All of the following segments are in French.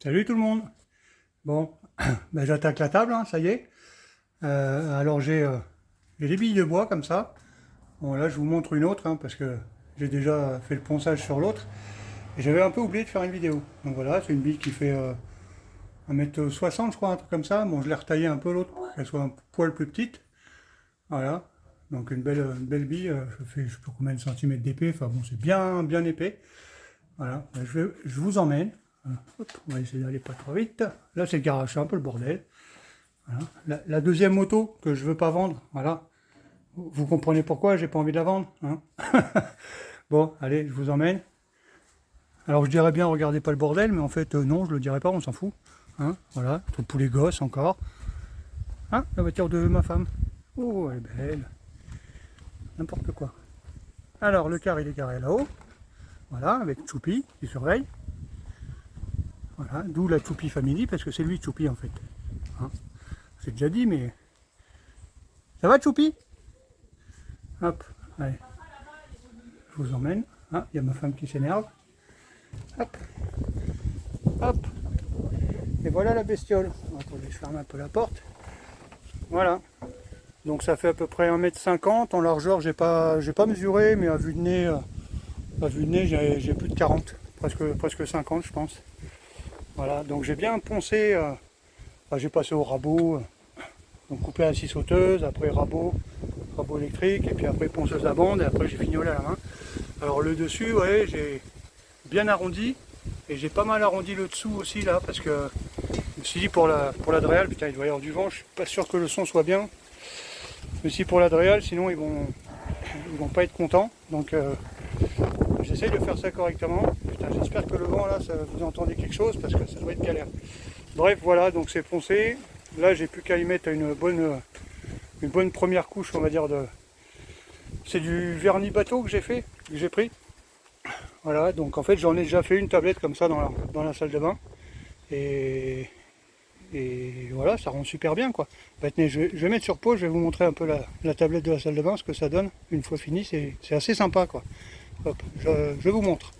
Salut tout le monde. Bon, ben, j'attaque la table, hein, ça y est. Alors j'ai des billes de bois comme ça. Bon là je vous montre une autre, hein, parce que j'ai déjà fait le ponçage sur l'autre. Et j'avais un peu oublié de faire une vidéo. Donc voilà, c'est une bille qui fait 1,60 m je crois, un truc comme ça. Bon, je l'ai retaillé un peu l'autre pour qu'elle soit un poil plus petite. Voilà. Donc une belle bille, je fais je sais pas combien de centimètres d'épais, enfin bon c'est bien épais. Voilà, ben, je vous emmène. Hop, on va essayer d'aller pas trop vite. Là c'est le garage, c'est un peu le bordel. Voilà. La deuxième moto que je veux pas vendre, voilà. Vous comprenez pourquoi j'ai pas envie de la vendre, hein. Bon, allez, je vous emmène. Alors je dirais bien, regardez pas le bordel, mais en fait non, je le dirais pas, on s'en fout. Hein, voilà, truc pour les gosses encore. Hein, la voiture de ma femme. Oh, elle est belle. N'importe quoi. Alors le car il est garé là-haut. Voilà, avec Choupi qui surveille. Voilà, d'où la Choupi Family, parce que c'est lui Choupi en fait. Hein, c'est déjà dit, mais... Ça va Choupi? Hop, allez. Je vous emmène. Ah, il y a ma femme qui s'énerve. Hop, hop. Et voilà la bestiole. Attendez, je ferme un peu la porte. Voilà. Donc ça fait à peu près 1,50 m. En largeur, j'ai pas mesuré, mais à vue de nez, j'ai plus de 40. Presque 50, je pense. Voilà, donc j'ai bien poncé. Enfin, j'ai passé au rabot. Donc coupé à la scie sauteuse, après rabot électrique, et puis après ponceuse à bande, et après j'ai fignolé à la main. Alors le dessus, ouais, j'ai bien arrondi, et j'ai pas mal arrondi le dessous aussi là, parce que je me suis dit pour la dréale, putain il doit y avoir du vent, je suis pas sûr que le son soit bien. Mais si pour la dréale, sinon ils vont pas être contents, donc j'essaye de faire ça correctement. Putain, j'espère que le vent là, vous entendez quelque chose, parce que ça doit être galère. Bref, voilà, donc c'est poncé. Là j'ai plus qu'à y mettre une bonne première couche, on va dire, c'est du vernis bateau que j'ai pris. Voilà, donc en fait j'en ai déjà fait une tablette comme ça dans la salle de bain. Et voilà, ça rend super bien quoi. Bah, tenez, je vais mettre sur pause, je vais vous montrer un peu la tablette de la salle de bain, ce que ça donne une fois fini, c'est assez sympa quoi. Hop, je vous montre.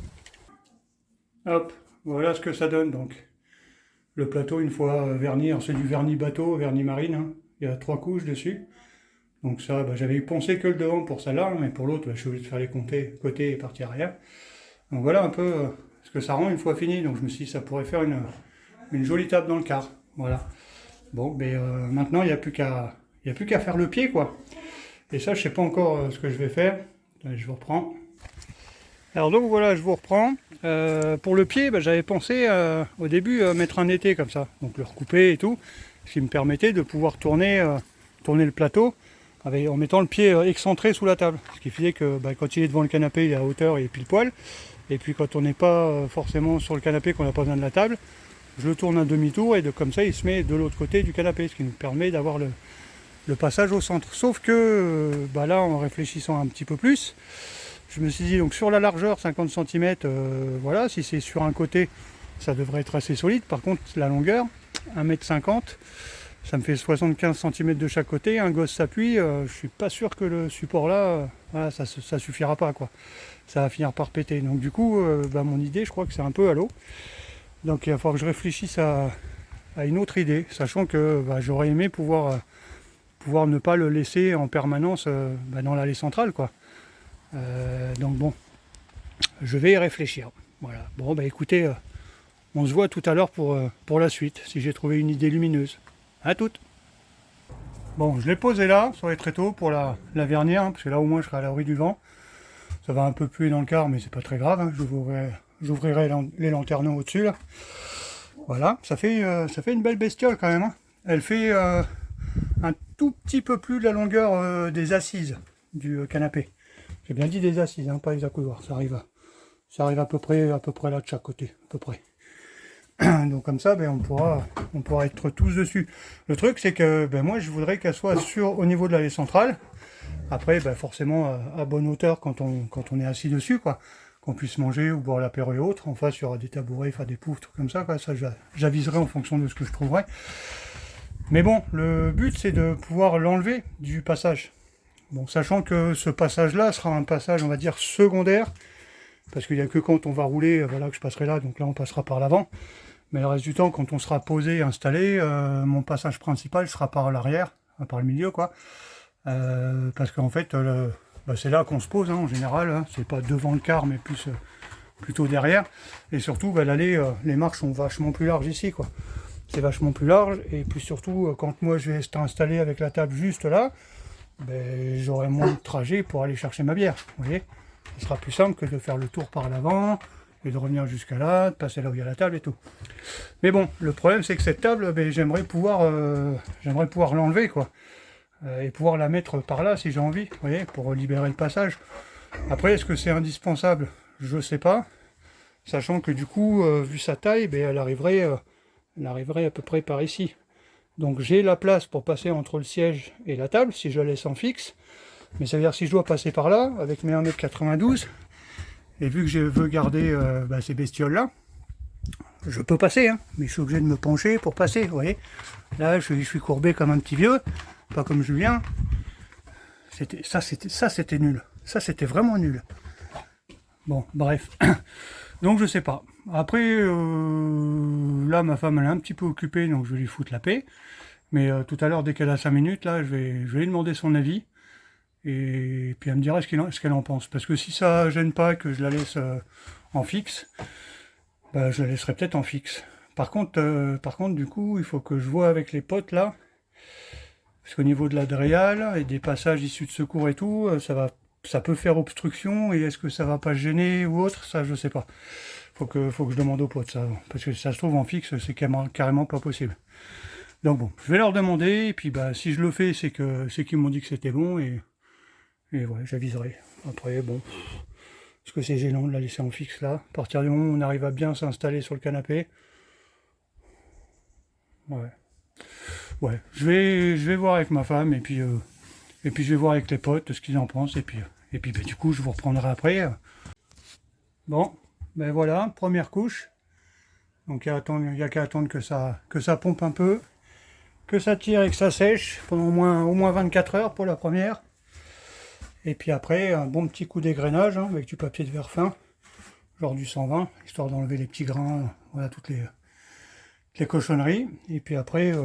Hop, voilà ce que ça donne donc. Le plateau une fois verni, c'est du vernis bateau, vernis marine, hein. Il y a 3 couches dessus. Donc ça, bah, j'avais poncé que le devant pour celle-là, mais pour l'autre, bah, je suis obligé de faire les côtés et partie arrière. Donc voilà un peu ce que ça rend une fois fini. Donc je me suis dit ça pourrait faire une jolie table dans le car. Voilà. Bon, mais maintenant il n'y a plus qu'à faire le pied quoi. Et ça, je sais pas encore ce que je vais faire. Attendez, je vous reprends. Alors donc voilà, je vous reprends. Pour le pied, bah, j'avais pensé au début mettre un étai comme ça, donc le recouper et tout, ce qui me permettait de pouvoir tourner le plateau en mettant le pied excentré sous la table. Ce qui faisait que bah, quand il est devant le canapé, il est à hauteur et pile poil. Et puis quand on n'est pas forcément sur le canapé, qu'on n'a pas besoin de la table, je le tourne un demi-tour et comme ça il se met de l'autre côté du canapé, ce qui nous permet d'avoir le passage au centre. Sauf que bah, là, en réfléchissant un petit peu plus, je me suis dit, donc sur la largeur, 50 cm, voilà, si c'est sur un côté, ça devrait être assez solide. Par contre, la longueur, 1,50 m, ça me fait 75 cm de chaque côté. Un gosse s'appuie, je suis pas sûr que le support là, voilà, ça suffira pas, quoi. Ça va finir par péter. Donc du coup, bah, mon idée, je crois que c'est un peu à l'eau. Donc il va falloir que je réfléchisse à une autre idée, sachant que bah, j'aurais aimé pouvoir ne pas le laisser en permanence bah, dans l'allée centrale, quoi. Donc bon, je vais y réfléchir. Voilà. Bon, bah écoutez, on se voit tout à l'heure pour la suite, si j'ai trouvé une idée lumineuse. À toutes. Bon, je l'ai posé là, sur les tréteaux pour la vernière, hein, parce que là au moins je serai à l'abri du vent. Ça va un peu puer dans le car, mais c'est pas très grave. Hein. J'ouvrirai les lanternaux au-dessus là. Voilà, ça fait une belle bestiole quand même. Hein. Elle fait un tout petit peu plus de la longueur des assises du canapé. J'ai bien dit des assises, hein, pas les accoudoirs. Ça arrive à peu près là de chaque côté, à peu près. Donc comme ça, ben, on pourra être tous dessus. Le truc, c'est que ben, moi, je voudrais qu'elle soit au niveau de l'allée centrale. Après, ben, forcément, à bonne hauteur quand on est assis dessus, quoi. Qu'on puisse manger ou boire l'apéro et autres. En face, il y aura des tabourets, enfin des poufs, trucs comme ça, quoi. Ça, j'aviserai en fonction de ce que je trouverai. Mais bon, le but, c'est de pouvoir l'enlever du passage. Bon, sachant que ce passage-là sera un passage, on va dire, secondaire, parce qu'il n'y a que quand on va rouler, voilà, que je passerai là, donc là on passera par l'avant. Mais le reste du temps, quand on sera posé, installé, mon passage principal sera par l'arrière, par le milieu, quoi. Parce qu'en fait, c'est là qu'on se pose, hein, en général. Hein. C'est pas devant le car, mais plus plutôt derrière. Et surtout, l'allée, les marches sont vachement plus larges ici, quoi. C'est vachement plus large. Et puis surtout, quand moi je vais être installé avec la table juste là, j'aurai moins de trajet pour aller chercher ma bière. Vous voyez, ce sera plus simple que de faire le tour par l'avant et de revenir jusqu'à là, de passer là où il y a la table et tout. Mais bon, le problème c'est que cette table, j'aimerais pouvoir l'enlever, quoi. Et pouvoir la mettre par là si j'ai envie, vous voyez, pour libérer le passage. Après, est-ce que c'est indispensable? Je sais pas. Sachant que du coup, vu sa taille, elle arriverait à peu près par ici. Donc j'ai la place pour passer entre le siège et la table, si je la laisse en fixe. Mais ça veut dire que si je dois passer par là, avec mes 1,92 m, et vu que je veux garder ces bestioles-là, je peux passer, hein, mais je suis obligé de me pencher pour passer, vous voyez. Là, je suis courbé comme un petit vieux, pas comme Julien. C'était nul. Ça, c'était vraiment nul. Bon, bref. Donc, je sais pas. Après, là, ma femme, elle est un petit peu occupée, donc je vais lui foutre la paix. Mais tout à l'heure, dès qu'elle a 5 minutes, là, je vais lui demander son avis. Et puis, elle me dira ce qu'elle en pense. Parce que si ça gêne pas que je la laisse en fixe, je la laisserai peut-être en fixe. Par contre, du coup, il faut que je vois avec les potes, là. Parce qu'au niveau de la dréale et des passages issus de secours et tout, ça peut faire obstruction. Et est-ce que ça va pas gêner ou autre? Ça, je sais pas. Faut que je demande aux potes, ça. Parce que si ça se trouve en fixe, c'est carrément pas possible. Donc bon, je vais leur demander. Et puis, si je le fais, c'est qu'ils m'ont dit que c'était bon. Et ouais, j'aviserai. Après, bon... Est-ce que c'est gênant de la laisser en fixe là? À partir du moment où on arrive à bien s'installer sur le canapé. Ouais. Ouais. Je vais voir avec ma femme et puis je vais voir avec les potes ce qu'ils en pensent. Et puis du coup, je vous reprendrai après. Bon, voilà, première couche. Donc il n'y a qu'à attendre que ça pompe un peu, que ça tire et que ça sèche pendant au moins 24 heures pour la première. Et puis après, un bon petit coup d'égrainage avec du papier de verre fin, genre du 120, histoire d'enlever les petits grains, voilà, toutes les cochonneries. Et puis après,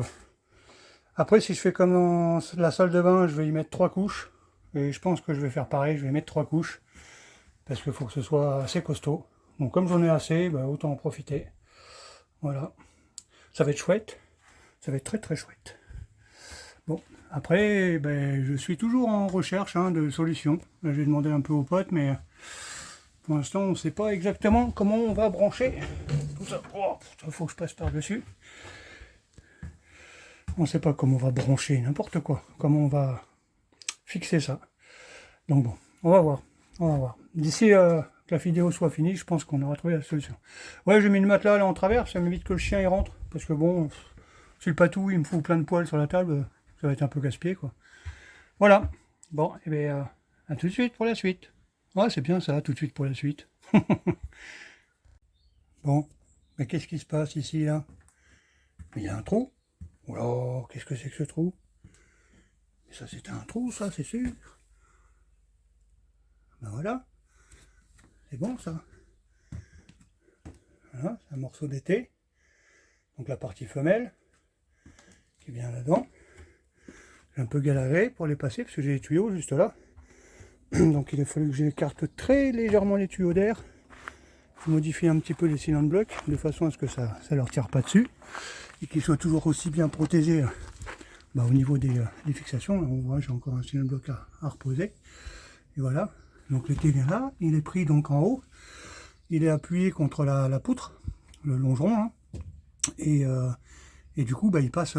si je fais comme dans la salle de bain, je vais y mettre 3 couches. Et je pense que je vais faire pareil, je vais mettre 3 couches. Parce qu'il faut que ce soit assez costaud. Donc comme j'en ai assez, autant en profiter. Voilà. Ça va être chouette. Ça va être très très chouette. Bon, après, je suis toujours en recherche de solutions. J'ai demandé un peu aux potes, mais pour l'instant, on ne sait pas exactement comment on va brancher tout ça. Oh, il faut que je passe par-dessus. On ne sait pas comment on va brancher n'importe quoi. Comment on va fixer ça. Donc bon, on va voir. D'ici que la vidéo soit finie, je pense qu'on aura trouvé la solution. Ouais, j'ai mis le matelas là en travers, ça m'évite que le chien y rentre. Parce que bon, si le patou il me fout plein de poils sur la table, ça va être un peu casse-pied, quoi. Voilà. Bon, et bien, à tout de suite pour la suite. Ouais, c'est bien ça, tout de suite pour la suite. Bon, mais qu'est-ce qui se passe ici, là? Il y a un trou. Oh, qu'est-ce que c'est que ce trou? Ça, c'est un trou, ça, c'est sûr. Voilà. C'est bon, ça. Voilà, c'est un morceau d'été. Donc la partie femelle, qui est bien là-dedans. J'ai un peu galéré pour les passer, parce que j'ai les tuyaux juste là. Donc il a fallu que j'écarte très légèrement les tuyaux d'air. Je modifie un petit peu les cylindres blocs, de façon à ce que ça leur tire pas dessus. Et qu'ils soient toujours aussi bien protégés au niveau des fixations. Là, on voit, j'ai encore un cylindre bloc à reposer. Et voilà. Donc l'été vient là, il est pris donc en haut. Il est appuyé contre la poutre, le longeron. Et du coup, il passe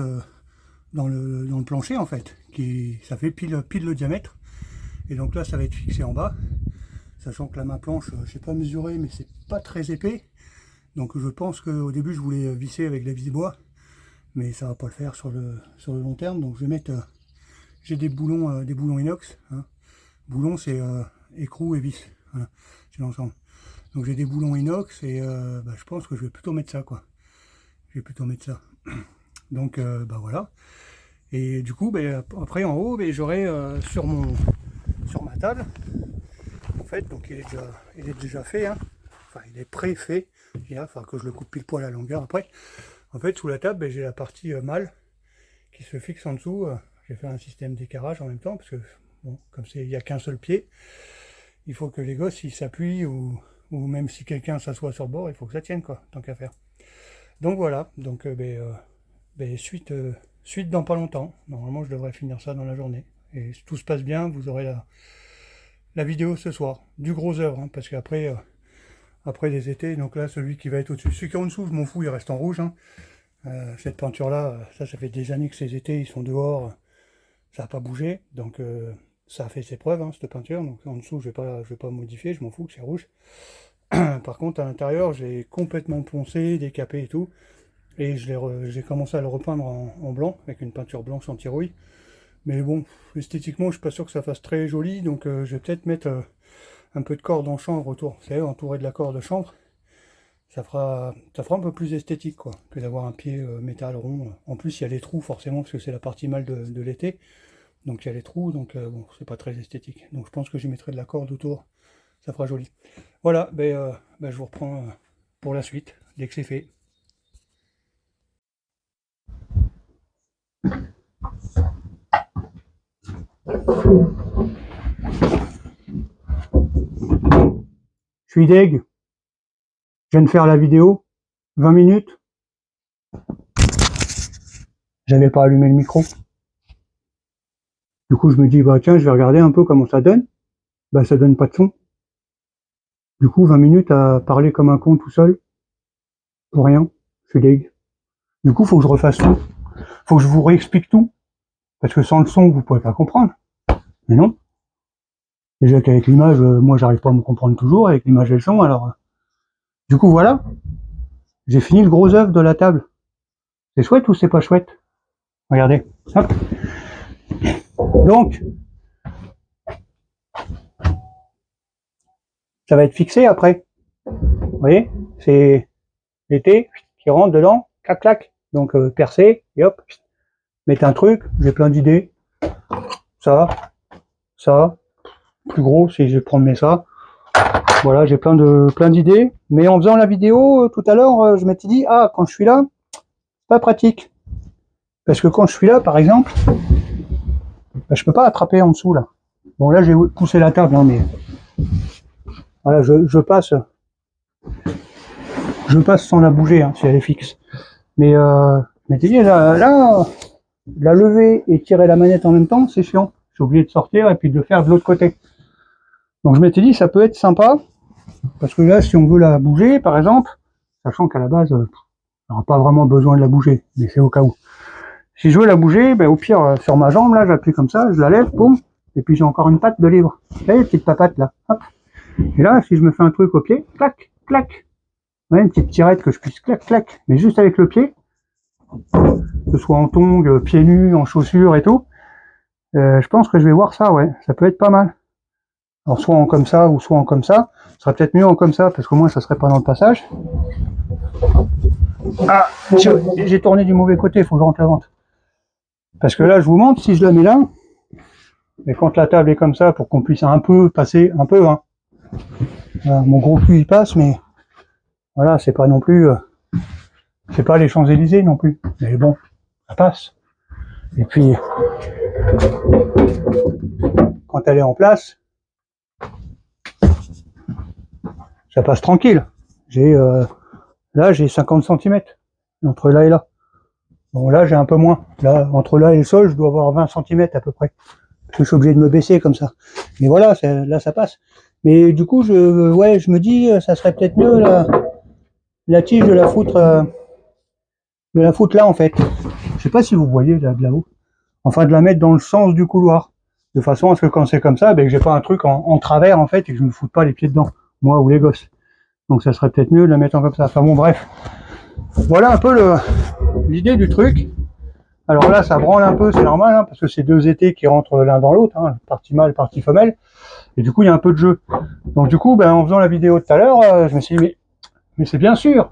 dans le plancher, en fait. Ça fait pile le diamètre. Et donc là, ça va être fixé en bas. Sachant que la main planche, je sais pas mesurer, mais c'est pas très épais. Donc je pense qu'au début, je voulais visser avec de la vis bois. Mais ça va pas le faire sur le long terme. Donc je vais mettre... j'ai des boulons inox. Boulons, c'est écrou et vis. Voilà, c'est l'ensemble. Donc j'ai des boulons inox et je pense que je vais plutôt mettre ça, quoi. Je vais plutôt mettre ça. Donc voilà. Et du coup, après en haut, j'aurai sur ma table, en fait, donc il est déjà fait. enfin il est pré-fait. Il va falloir que je le coupe pile poil à la longueur après. En fait, sous la table, ben, j'ai la partie mâle qui se fixe en dessous. J'ai fait un système d'écarrage en même temps, parce que bon, comme il n'y a qu'un seul pied, il faut que les gosses ils s'appuient, ou même si quelqu'un s'assoit sur le bord, il faut que ça tienne, quoi, tant qu'à faire. Donc voilà, donc suite dans pas longtemps. Normalement, je devrais finir ça dans la journée. Et si tout se passe bien, vous aurez la vidéo ce soir. Du gros œuvre, hein, parce qu'après après les étés, donc là, celui qui va être au-dessus. Celui qui est en dessous, je m'en fous, il reste en rouge. Hein. Cette peinture-là, ça fait des années que ces étés, ils sont dehors. Ça n'a pas bougé, donc ça a fait ses preuves, hein, cette peinture. Donc en dessous, je vais pas modifier, je m'en fous que c'est rouge. Par contre, à l'intérieur, j'ai complètement poncé, décapé et tout. Et j'ai commencé à le repeindre en blanc, avec une peinture blanche anti-rouille. Mais bon, esthétiquement, je suis pas sûr que ça fasse très joli, donc je vais peut-être mettre un peu de corde en chanvre autour. Vous savez, entouré de la corde de chanvre, ça fera un peu plus esthétique, quoi, que d'avoir un pied métal rond. En plus, il y a les trous, forcément, parce que c'est la partie mâle de l'été. Donc il y a les trous, donc bon, c'est pas très esthétique. Donc je pense que j'y mettrai de la corde autour, ça fera joli. Voilà, je vous reprends pour la suite, dès que c'est fait. Je suis deg, je viens de faire la vidéo, 20 minutes. J'avais pas allumé le micro. Du coup, je me dis, bah tiens, je vais regarder un peu comment ça donne. Bah ça donne pas de son. Du coup, 20 minutes à parler comme un con tout seul, pour rien, je suis deg. Du coup, faut que je refasse tout. Faut que je vous réexplique tout. Parce que sans le son, vous pouvez pas comprendre. Mais non. Déjà qu'avec l'image, moi, j'arrive pas à me comprendre toujours, avec l'image et le son, alors... Du coup, voilà. J'ai fini le gros œuvre de la table. C'est chouette ou c'est pas chouette? Regardez. Hop. Donc, ça va être fixé après. Vous voyez? C'est l'été qui rentre dedans, clac, clac. Donc, percer, et hop. Mettre un truc, j'ai plein d'idées. Ça, plus gros si je prends ça. Voilà, j'ai plein d'idées. Mais en faisant la vidéo tout à l'heure, je m'étais dit, ah, quand je suis là, pas pratique. Parce que quand je suis là, par exemple, bah, je peux pas attraper en dessous là. Bon là j'ai poussé la table, hein, mais voilà, je passe sans la bouger, hein, si elle est fixe. Mais je m'étais dit là, la lever et tirer la manette en même temps, c'est chiant. J'ai oublié de sortir et puis de le faire de l'autre côté. Donc je m'étais dit ça peut être sympa, parce que là si on veut la bouger par exemple, sachant qu'à la base on n'aura pas vraiment besoin de la bouger, mais c'est au cas où. Si je veux la bouger, ben, au pire sur ma jambe là, j'appuie comme ça, je la lève, boum, et puis j'ai encore une patte de livre. Vous voyez, petite papate là, hop. Et là, si je me fais un truc au pied, clac, clac. Ouais, une petite tirette que je puisse clac, clac, mais juste avec le pied, que ce soit en tongs, pieds nus, en chaussures et tout. Je pense que je vais voir ça, ouais, ça peut être pas mal. Alors soit en comme ça ou soit en comme ça. Ce sera peut-être mieux en comme ça parce qu'au moins ça serait pas dans le passage. Ah, j'ai tourné du mauvais côté, il faut que je rentre la vente. Parce que là, je vous montre, si je la mets là, et quand la table est comme ça, pour qu'on puisse un peu passer, un peu, hein. Mon gros cul il passe, mais voilà, c'est pas non plus, c'est pas les Champs-Élysées non plus. Mais bon, ça passe. Et puis, quand elle est en place, ça passe tranquille. Là, j'ai 50 cm entre là et là. Bon, là, j'ai un peu moins. Là, entre là et le sol, je dois avoir 20 cm à peu près. Je suis obligé de me baisser comme ça. Mais voilà, là, ça passe. Mais du coup, je me dis, ça serait peut-être mieux la tige de la foutre là, en fait. Je sais pas si vous voyez là, de là-haut. Enfin, de la mettre dans le sens du couloir. De façon à ce que quand c'est comme ça, ben, que j'ai pas un truc en travers, en fait, et que je me foute pas les pieds dedans. Moi ou les gosses. Donc ça serait peut-être mieux de la mettre en comme ça. Enfin bon, bref. Voilà un peu l'idée du truc. Alors là, ça branle un peu, c'est normal, hein, parce que c'est deux étés qui rentrent l'un dans l'autre, hein, partie mâle, partie femelle. Et du coup, il y a un peu de jeu. Donc du coup, ben, en faisant la vidéo tout à l'heure, je me suis dit, mais c'est bien sûr.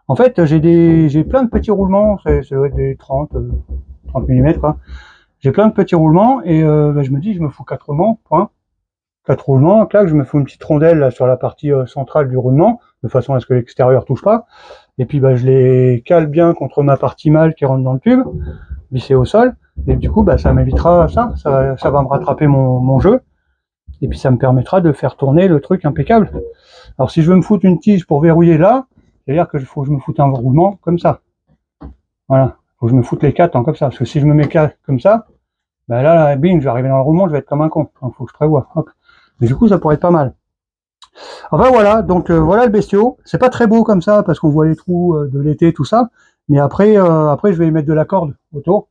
En fait, j'ai plein de petits roulements, ça doit être des 30 mm, quoi. J'ai plein de petits roulements, et ben, je me dis, je me fous 4 roulements, point. 4 roulements, clac, je me fais une petite rondelle là, sur la partie centrale du roulement, de façon à ce que l'extérieur touche pas. Et puis bah, je les cale bien contre ma partie mâle qui rentre dans le tube, vissé au sol. Et du coup, bah, ça m'évitera ça va me rattraper mon jeu. Et puis ça me permettra de faire tourner le truc impeccable. Alors si je veux me foutre une tige pour verrouiller là, c'est-à-dire que faut que je me foute un roulement comme ça. Voilà, faut que je me foute les 4 en comme ça. Parce que si je me mets 4 comme ça, bah là, bing, je vais arriver dans le roulement, je vais être comme un con. Donc faut que je prévoie. Hop. Mais du coup, ça pourrait être pas mal. Enfin voilà, donc voilà le bestiau. C'est pas très beau comme ça parce qu'on voit les trous de l'été, tout ça. Mais après, je vais y mettre de la corde autour.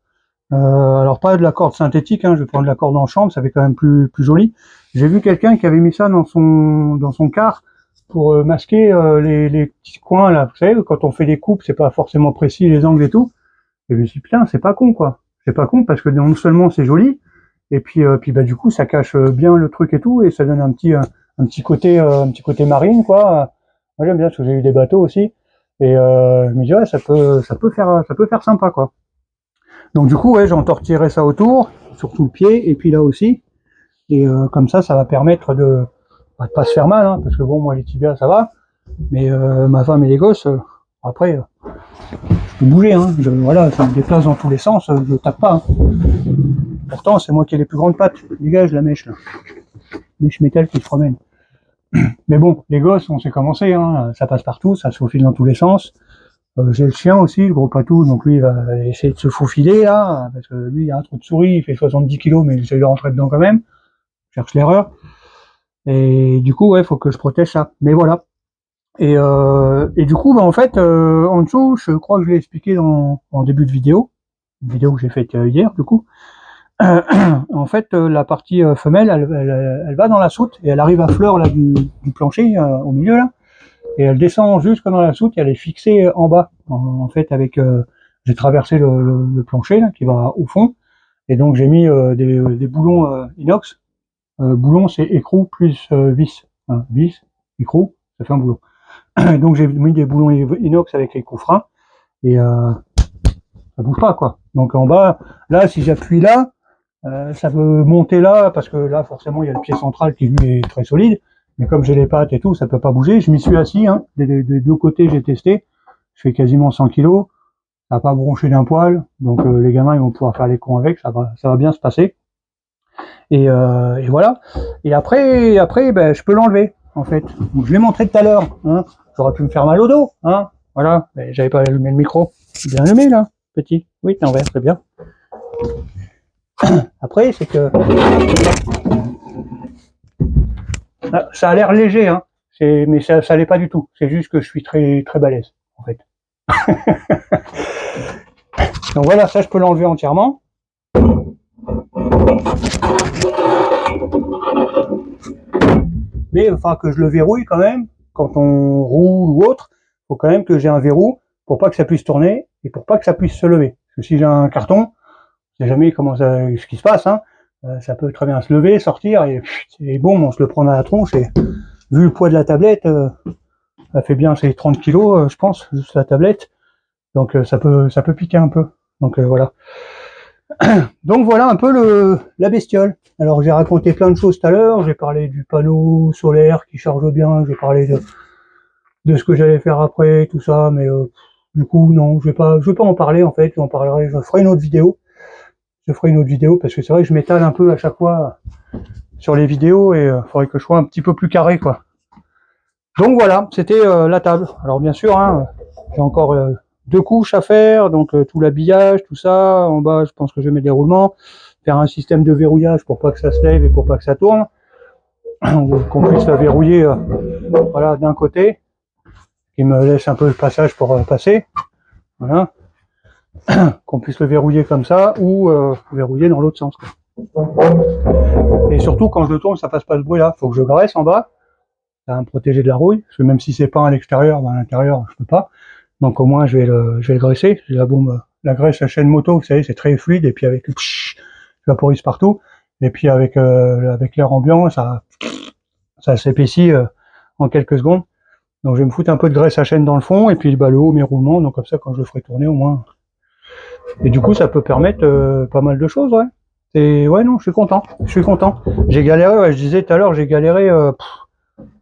Alors pas de la corde synthétique, hein, je vais prendre de la corde en chambre, ça fait quand même plus joli. J'ai vu quelqu'un qui avait mis ça dans son car pour masquer les petits coins là. Vous savez, quand on fait des coupes, c'est pas forcément précis les angles et tout. Et je me suis dit, putain, c'est pas con quoi. C'est pas con parce que non seulement c'est joli, et puis bah du coup ça cache bien le truc et tout, et ça donne un petit côté marine quoi. Moi j'aime bien parce que j'ai eu des bateaux aussi, et je me dis ouais ça peut faire sympa quoi. Donc du coup ouais j'ai entortillé ça autour, surtout le pied, et puis là aussi, et comme ça va permettre de pas se faire mal, hein, parce que bon moi les tibias ça va, mais ma femme et les gosses après je peux bouger, hein, voilà, ça me déplace dans tous les sens, je tape pas. Hein. Pourtant, c'est moi qui ai les plus grandes pattes. Dégage la mèche, là. Mèche métal qui se promène. Mais bon, les gosses, on sait comment c'est, hein. Ça passe partout, ça se faufile dans tous les sens. J'ai le chien aussi, le gros patou, donc lui, il va essayer de se faufiler, là, parce que lui, il a un trou de souris, il fait 70 kilos, mais il essaie de rentrer dedans quand même. Je cherche l'erreur. Et du coup, ouais, faut que je protège ça. Mais voilà. Et du coup, bah, en fait, en dessous, je crois que je l'ai expliqué en début de vidéo, une vidéo que j'ai faite hier, du coup. En fait, la partie femelle, elle va dans la soute et elle arrive à fleur là du plancher au milieu là, et elle descend jusque dans la soute et elle est fixée en bas. En fait, avec j'ai traversé le plancher là qui va au fond, et donc j'ai mis des boulons inox. Boulon c'est écrou plus vis, hein, vis, écrou, ça fait un boulon. Donc j'ai mis des boulons inox avec les coups-freins et ça bouge pas quoi. Donc en bas, là si j'appuie là. Ça peut monter là, parce que là, forcément, il y a le pied central qui, lui, est très solide. Mais comme j'ai les pattes et tout, ça peut pas bouger. Je m'y suis assis, hein. Des deux côtés, j'ai testé. Je fais quasiment 100 kilos. Ça n'a pas bronché d'un poil. Donc, les gamins, ils vont pouvoir faire les cons avec. Ça va bien se passer. Et voilà. Et après, ben, je peux l'enlever, en fait. Donc, je l'ai montré tout à l'heure, hein. J'aurais pu me faire mal au dos, hein. Voilà. Mais j'avais pas allumé le micro. Bien allumé, là, petit. Oui, t'es en vert, c'est bien. Après, c'est que ça a l'air léger, hein. Mais ça l'est pas du tout. C'est juste que je suis très très balèze, en fait. Donc voilà, ça je peux l'enlever entièrement. Mais il faudra que je le verrouille quand même. Quand on roule ou autre, il faut quand même que j'ai un verrou pour pas que ça puisse tourner et pour pas que ça puisse se lever. Parce que si j'ai un carton, je sais jamais ce qui se passe, hein. Ça peut très bien se lever, sortir, et boum, on se le prend dans la tronche, et vu le poids de la tablette, ça fait bien ses 30 kilos, je pense, juste la tablette. Donc ça peut piquer un peu. Donc voilà. Donc voilà un peu la bestiole. Alors j'ai raconté plein de choses tout à l'heure, j'ai parlé du panneau solaire qui charge bien, j'ai parlé de ce que j'allais faire après, tout ça, mais du coup non, je vais pas en parler en fait, je ferai une autre vidéo. Parce que c'est vrai que je m'étale un peu à chaque fois sur les vidéos, et il faudrait que je sois un petit peu plus carré quoi. Donc voilà, c'était la table. Alors bien sûr, hein, j'ai encore 2 couches à faire, donc tout l'habillage, tout ça. En bas, je pense que je vais mettre des roulements, faire un système de verrouillage pour pas que ça se lève et pour pas que ça tourne, qu'on puisse la verrouiller voilà, d'un côté, qui me laisse un peu le passage pour passer. Voilà. Qu'on puisse le verrouiller comme ça, ou verrouiller dans l'autre sens. Et surtout, quand je le tourne, ça fasse pas ce bruit là. Faut que je graisse en bas, ça va me protéger de la rouille, parce que même si c'est pas à l'extérieur, ben à l'intérieur, je peux pas. Donc au moins, je vais le graisser. La graisse à chaîne moto, vous savez, c'est très fluide, et puis avec je vaporise partout. Et puis avec l'air ambiant, ça s'épaissit en quelques secondes. Donc je vais me foutre un peu de graisse à chaîne dans le fond, et puis bah, le haut, mes roulements, donc comme ça, quand je le ferai tourner, au moins. Et du coup, ça peut permettre pas mal de choses, ouais. Ouais, non, je suis content. Je suis content. J'ai galéré, ouais, je disais tout à l'heure, j'ai galéré,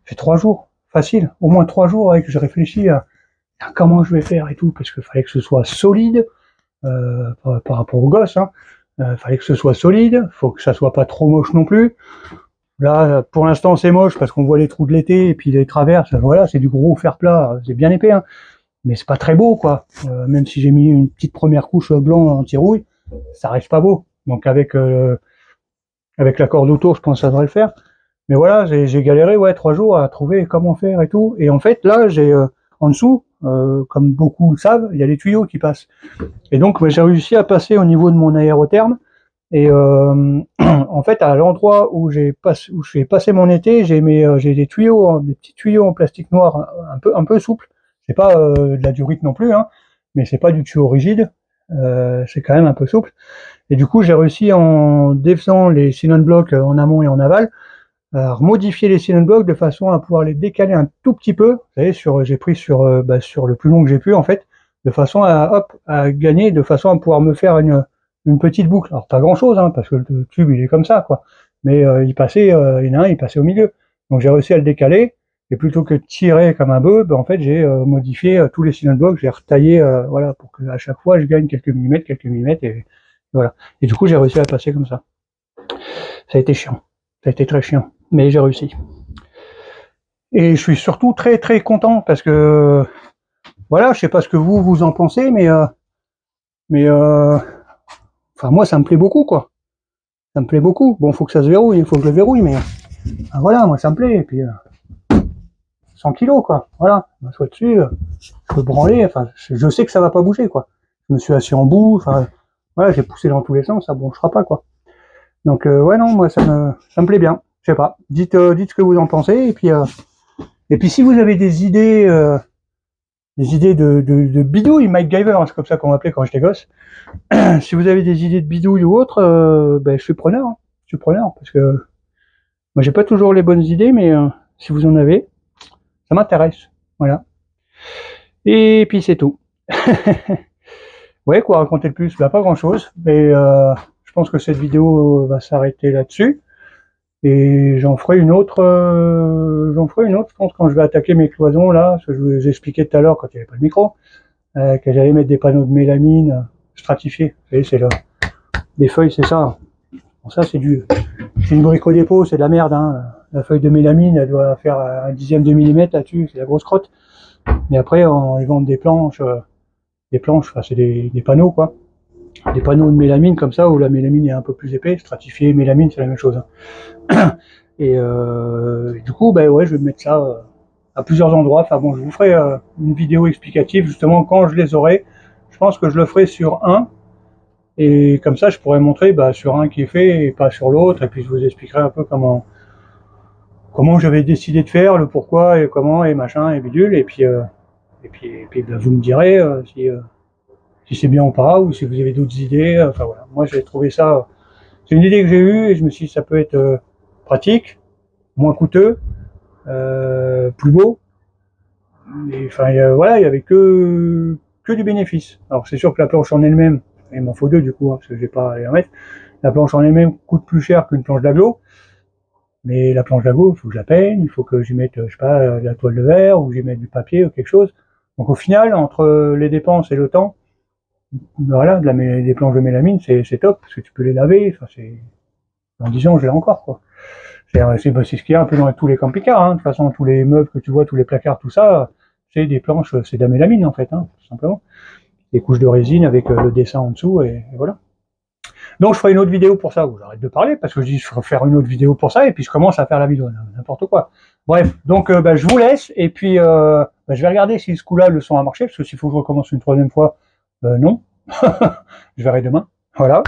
fait 3 jours. Facile. Au moins 3 jours avec que je réfléchis à comment je vais faire et tout, parce qu'il fallait que ce soit solide, par rapport aux gosses, hein. Fallait que ce soit solide, faut que ça soit pas trop moche non plus. Là, pour l'instant, c'est moche parce qu'on voit les trous de l'été et puis les traverses. Voilà, c'est du gros fer plat, c'est bien épais, hein, mais c'est pas très beau, quoi. Même si j'ai mis une petite première couche blanc anti-rouille, ça reste pas beau. Donc avec la corde autour, je pense que ça devrait le faire. Mais voilà, j'ai galéré, ouais, 3 jours à trouver comment faire et tout. Et en fait, là, j'ai en dessous, comme beaucoup le savent, il y a les tuyaux qui passent. Et donc, j'ai réussi à passer au niveau de mon aérotherme. Et en fait, à l'endroit où j'ai passé mon été, j'ai des tuyaux, des petits tuyaux en plastique noir, un peu souples. C'est pas de la durite non plus, hein, mais c'est pas du tuyau rigide. C'est quand même un peu souple. Et du coup, j'ai réussi en défaisant les cylindres blocs en amont et en aval, à modifier les cylindres blocs de façon à pouvoir les décaler un tout petit peu. Vous savez, j'ai pris sur le plus long que j'ai pu en fait, de façon à gagner, de façon à pouvoir me faire une petite boucle. Alors pas grand chose, hein, parce que le tube il est comme ça, quoi. Mais il y en a un, il passait au milieu. Donc j'ai réussi à le décaler. Et plutôt que de tirer comme un bœuf, ben, en fait j'ai modifié tous les cylindres blocs, j'ai retaillé, voilà, pour que à chaque fois je gagne quelques millimètres, et voilà. Et du coup j'ai réussi à passer comme ça. Ça a été chiant. Ça a été très chiant. Mais j'ai réussi. Et je suis surtout très très content parce que voilà, je sais pas ce que vous en pensez, mais enfin moi ça me plaît beaucoup, quoi. Ça me plaît beaucoup. Bon, faut que ça se verrouille, il faut que je le verrouille, mais voilà, moi ça me plaît. Et puis 100 kilos, quoi. Voilà, je m'assois dessus, je peux branler. Enfin, je sais que ça va pas bouger, quoi. Je me suis assis en bout. Enfin, voilà, j'ai poussé dans tous les sens, ça bronchera pas, quoi. Donc ouais, non, moi ça me plaît bien. Je sais pas. Dites ce que vous en pensez, et puis si vous avez des idées de bidouilles, Mike Giver, hein, c'est comme ça qu'on m'appelait quand j'étais gosse. Si vous avez des idées de bidouilles ou autre, ben, je suis preneur, hein. Je suis preneur, parce que moi j'ai pas toujours les bonnes idées, mais si vous en avez, ça m'intéresse. Voilà. Et puis c'est tout. Ouais, quoi raconter de plus? Bah, pas grand chose, mais je pense que cette vidéo va s'arrêter là-dessus. Et j'en ferai une autre, je pense, quand je vais attaquer mes cloisons, là, ce que je vous expliquais tout à l'heure quand il n'y avait pas de micro, que j'allais mettre des panneaux de mélamine stratifiés. Vous savez, c'est là. Des feuilles, c'est ça. Bon, ça, c'est du bricot dépôt, c'est de la merde, hein. La feuille de mélamine, elle doit faire un dixième de millimètre là-dessus, c'est la grosse crotte. Mais après, ils vendent des planches, enfin, c'est des panneaux, quoi. Des panneaux de mélamine comme ça, où la mélamine est un peu plus épais, stratifié, mélamine, c'est la même chose, hein. Et du coup, ben ouais, je vais mettre ça à plusieurs endroits. Enfin bon, je vous ferai une vidéo explicative justement quand je les aurai. Je pense que je le ferai sur un, et comme ça, je pourrais montrer sur un qui est fait et pas sur l'autre. Et puis je vous expliquerai un peu comment j'avais décidé de faire, le pourquoi et comment et machin et bidule. Et puis vous me direz si c'est bien ou pas, ou si vous avez d'autres idées. Enfin voilà, moi j'ai trouvé ça. C'est une idée que j'ai eue et je me suis dit ça peut être pratique, moins coûteux, plus beau. Et, enfin, voilà, il y avait que du bénéfice. Alors c'est sûr que la planche en elle-même, il m'en faut deux du coup, hein, parce que j'ai pas à les remettre. La planche en elle-même coûte plus cher qu'une planche d'agglo, mais la planche d'agglo, il faut que je la peigne, il faut que j'y mette, je sais pas, de la toile de verre, ou j'y mette du papier ou quelque chose. Donc au final, entre les dépenses et le temps, voilà, des planches de mélamine, c'est top, parce que tu peux les laver, enfin dans 10 ans, je l'ai encore, quoi. C'est ce qu'il y a un peu dans tous les camping-cars, hein. De toute façon, tous les meubles que tu vois, tous les placards, tout ça, c'est des planches, c'est de la mélamine en fait, hein, tout simplement. Des couches de résine avec le dessin en dessous, et voilà. Donc je ferai une autre vidéo pour ça, où j'arrête de parler, parce que je dis je ferai faire une autre vidéo pour ça, et puis je commence à faire la vidéo, n'importe quoi. Bref, donc je vous laisse, et puis je vais regarder si ce coup-là le son a marché, parce que s'il faut que je recommence une troisième fois, non. Je verrai demain. Voilà.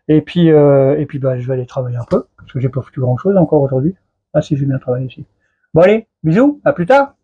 Et puis je vais aller travailler un peu, parce que j'ai pas foutu grand chose encore aujourd'hui. Ah si, j'ai bien travaillé ici. Bon allez, bisous, à plus tard.